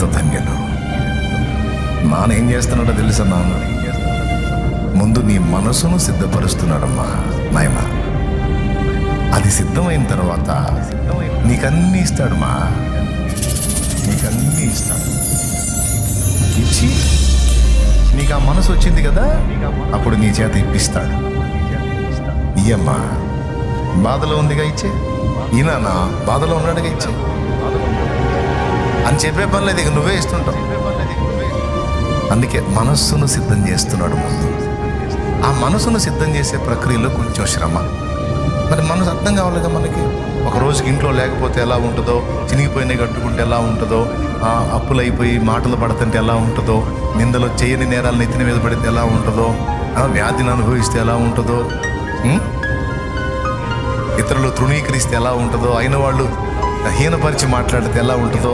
మీరెంత ధన్యులు. నాన్న ఏం చేస్తున్నాడో తెలుసా? నాన్న ముందు నీ మనసును సిద్ధపరుస్తున్నాడమ్మా నాయన. అది సిద్ధమైన తర్వాత నీకన్నీ ఇస్తాడమ్మా, నీకన్నీ ఇస్తాడు. ఇచ్చి నీకు ఆ మనసు వచ్చింది కదా, అప్పుడు నీ చేత ఇప్పిస్తాడు. ఇయ్యమ్మా, బాధలో ఉందిగా ఇచ్చే, ఈయన బాధలో ఉన్నాడుగా ఇచ్చే అని చెప్పే పని లేదు, ఇక నువ్వే ఇస్తుంటావు. అందుకే మనస్సును సిద్ధం చేస్తున్నాడు ముందు. ఆ మనసును సిద్ధం చేసే ప్రక్రియలో కొంచెం శ్రమ. మరి మనసు అర్థం కావాలిగా మనకి. ఒక రోజుకి ఇంట్లో లేకపోతే ఎలా ఉంటుందో, చినిగిపోయినవి కట్టుకుంటే ఎలా ఉంటుందో, అప్పులైపోయి మాటలు పడుతుంటే ఎలా ఉంటుందో, నిందలో చేయని నేరాలు నెత్తిన మీద పడితే ఎలా ఉంటుందో, వ్యాధిని అనుభవిస్తే ఎలా ఉంటుందో, ఇతరులు తృణీకరిస్తే ఎలా ఉంటుందో, అయిన వాళ్ళు హీనపరిచి మాట్లాడితే ఎలా ఉంటుందో,